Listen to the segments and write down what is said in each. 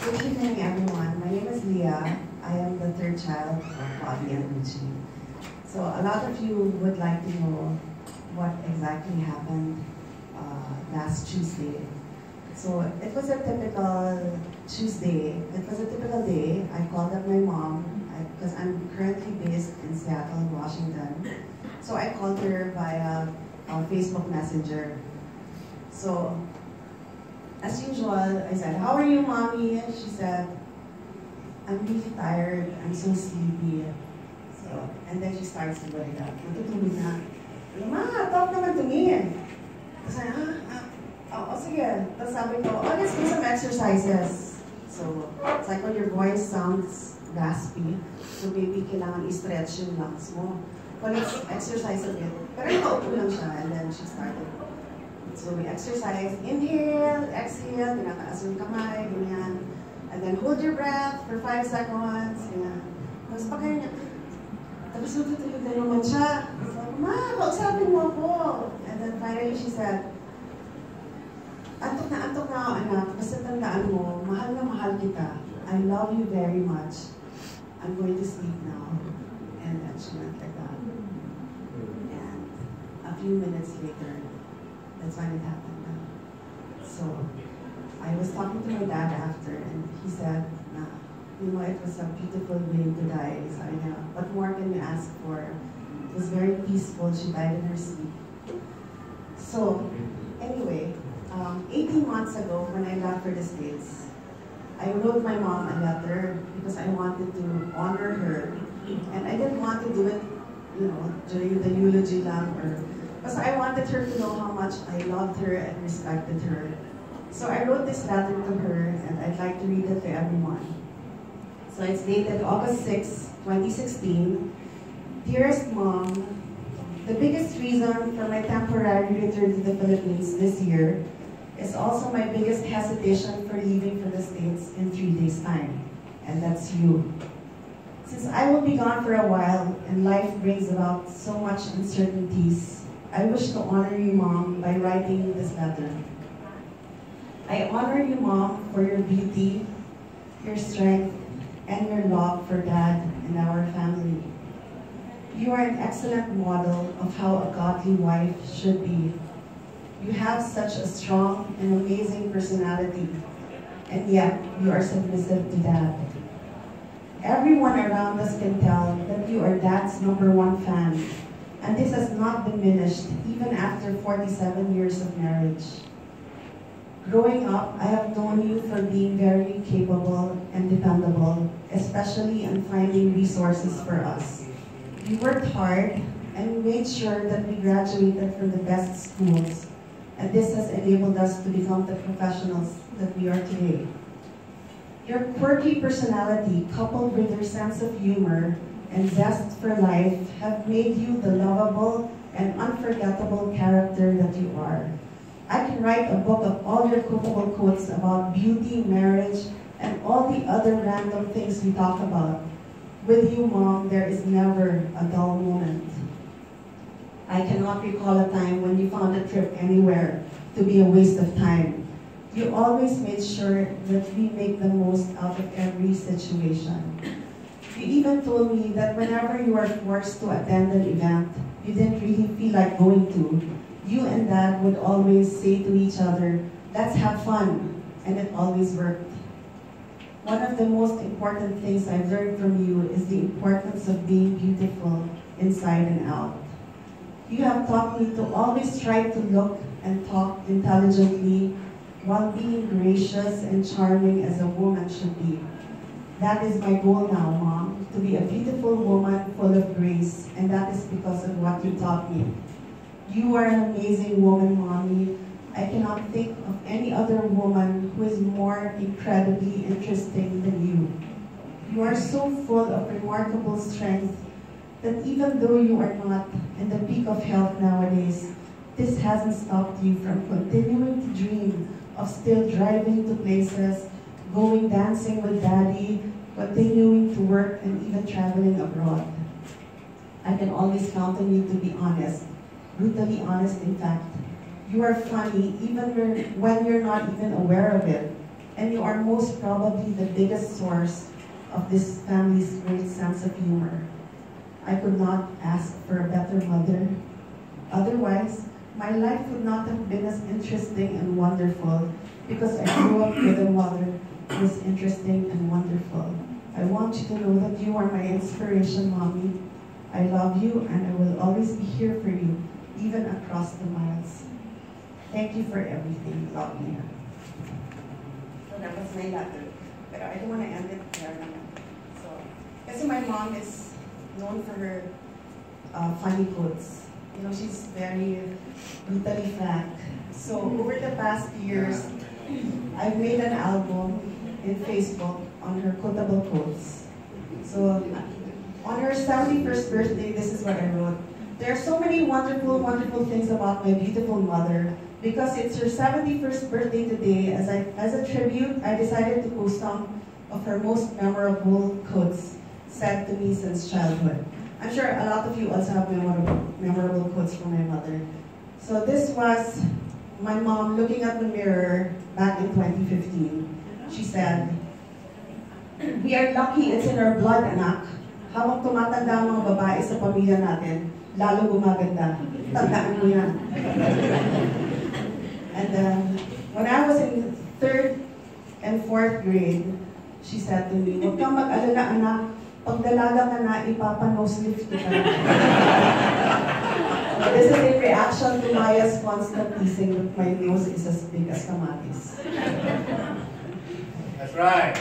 Good evening, everyone. My name is Leah. I am the third child of Bobby and Eulogy. So a lot of you would like to know what exactly happened last Tuesday. So it was a typical Tuesday. It was a typical day. I called up my mom because I'm currently based in Seattle, Washington. So I called her via Facebook Messenger. So as usual, I said, "How are you, Mommy?" And she said, "I'm really tired. I'm so sleepy." So, and then she starts to worry that. Natutulog na. "Ma, talk naman to me." Kasi, sige. Tapos sabi ko, let's do some exercises. So, it's like when your voice sounds raspy, so maybe kailangan i-stretch yung lungs mo. Well, let's exercise a bit. Pero nakaupo lang siya, and then she started. So we exercise, inhale, exhale, tinataas yung kamay, ganyan. And then hold your breath for 5 seconds, ganyan. Tapos pagkain niya, tapos natutulog na naman siya. So, "Ma, kausapin mo ako." And then finally she said, antok na ako, anak. Basta tandaan mo, mahal na mahal kita. I love you very much. I'm going to sleep now. And then she went like that. And a few minutes later, that's when it happened. So I was talking to my dad after, and he said, it was a beautiful way to die. So I know, what more can you ask for? It was very peaceful. She died in her sleep. So anyway, 18 months ago, when I left for the States, I wrote my mom a letter because I wanted to honor her, and I didn't want to do it, during the eulogy lang, or because I wanted her to know how much I loved her and respected her. So I wrote this letter to her, and I'd like to read it to everyone. So it's dated August 6, 2016. Dearest Mom, the biggest reason for my temporary return to the Philippines this year is also my biggest hesitation for leaving for the States in 3 days' time, and that's you. Since I will be gone for a while and life brings about so much uncertainties, I wish to honor you, Mom, by writing you this letter. I honor you, Mom, for your beauty, your strength, and your love for Dad and our family. You are an excellent model of how a godly wife should be. You have such a strong and amazing personality, and yet you are submissive to Dad. Everyone around us can tell that you are Dad's #1 fan, and this has not diminished even after 47 years of marriage. Growing up, I have known you for being very capable and dependable, especially in finding resources for us. You worked hard and made sure that we graduated from the best schools, and this has enabled us to become the professionals that we are today. Your quirky personality, coupled with your sense of humor and zest for life, have made you the lovable and unforgettable character that you are. I can write a book of all your quotable quotes about beauty, marriage, and all the other random things we talk about. With you, Mom, there is never a dull moment. I cannot recall a time when you found a trip anywhere to be a waste of time. You always made sure that we make the most out of every situation. You even told me that whenever you are forced to attend an event you didn't really feel like going to, you and Dad would always say to each other, "Let's have fun," and it always worked. One of the most important things I've learned from you is the importance of being beautiful inside and out. You have taught me to always try to look and talk intelligently while being gracious and charming as a woman should be. That is my goal now, Mom, to be a beautiful woman full of grace, and that is because of what you taught me. You are an amazing woman, Mommy. I cannot think of any other woman who is more incredibly interesting than you. You are so full of remarkable strength that even though you are not in the peak of health nowadays, this hasn't stopped you from continuing to dream of still driving to places, going dancing with Daddy, continuing to work, and even traveling abroad. I can always count on you to be honest, brutally honest in fact. You are funny even when you're not even aware of it. and you are most probably the biggest source of this family's great sense of humor. I could not ask for a better mother. Otherwise, my life would not have been as interesting and wonderful because I grew up with a mother who is interesting and wonderful. I want you to know that you are my inspiration, Mommy. I love you and I will always be here for you, even across the miles. Thank you for everything. Love you. So that was my letter. But I don't want to end it there naman. So, kasi my mom is known for her funny quotes. You know, she's very brutally frank. So over the past years, I've made an album in Facebook on her quotable quotes. So on her 71st birthday, this is what I wrote. There are so many wonderful, wonderful things about my beautiful mother. Because it's her 71st birthday today, as a tribute, I decided to post some of her most memorable quotes said to me since childhood. I'm sure a lot of you also have memorable quotes from my mother. So this was my mom looking at the mirror back in 2015. She said, "We are lucky it's in our blood, anak. Habang tumatanda ang mga babae sa pamilya natin, lalo gumaganda. Tandaan mo yan." And when I was in 3rd and 4th grade, she said to me, "Huwag kang mag-alala, anak. Pag dalaga ka na, ipapa-nose lift kita." This is in reaction to Maya's constant teasing that my nose is as big as kamatis. That's right.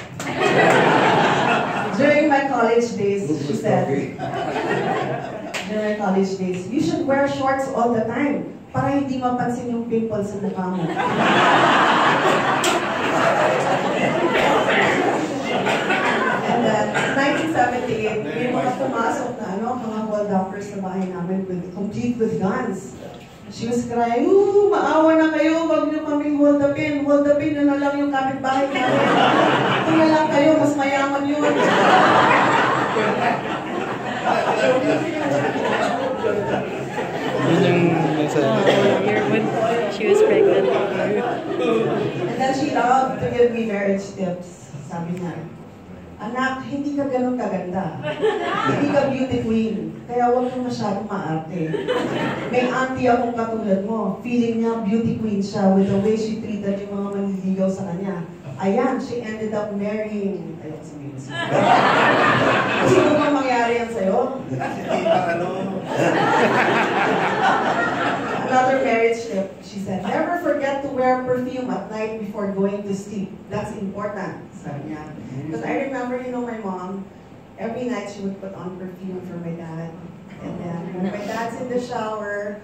During my college days, she said, during my college days, "You should wear shorts all the time para hindi mapansin yung pimples sa mukha mo." And then, 1978, may mga pumasok na mga hold-uppers sa bahay namin complete with guns. She was crying, "Ooh, maawa na kayo, wag niyo kaming hold-upin. Hold-upin na lang yung kapitbahay namin. Ito na lang kayo, mas mayaman yun." She was pregnant. And then she loved to give me marriage tips. Sabi niya, "Anak, hindi ka ganun kaganda. Hindi ka beauty queen. Kaya huwag kang masyadong maarte. May auntie akong katulad mo. Feeling niya beauty queen siya with the way she treated yung mga manliligaw sa kanya. Ayan, she ended up marrying..." Ayoko sabihin siya. Sino bang mangyari yan sa'yo? Another marriage tip, she said, "Never forget to wear perfume at night before going to sleep. That's important," sabi niya. Because I remember, my mom, every night she would put on perfume for my dad. And then, when my dad's in the shower,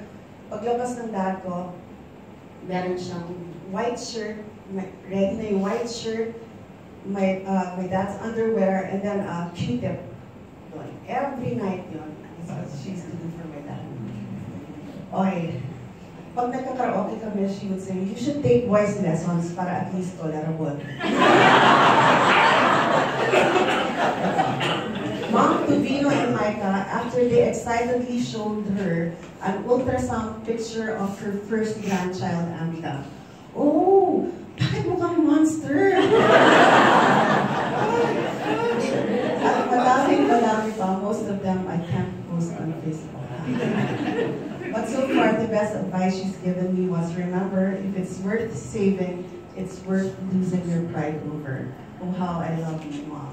paglabas ng dad ko, meron siyang white shirt, ready na yung white shirt, my dad's underwear, and then a Q-tip. Every night yun. That's what she used to do for my dad. Okay. Pag nagkakaraoke kami, she would say, "You should take voice lessons para at least tolerable." Mom to Vino and Micah, after they excitedly showed her an ultrasound picture of her first grandchild, Amika. "Oh, bakit mukhang monster?" At madami pa, most of them I can't post on Facebook. But so far, the best advice she's given me was, remember, if it's worth saving, it's worth losing your pride over. Oh, how I love you, Mom.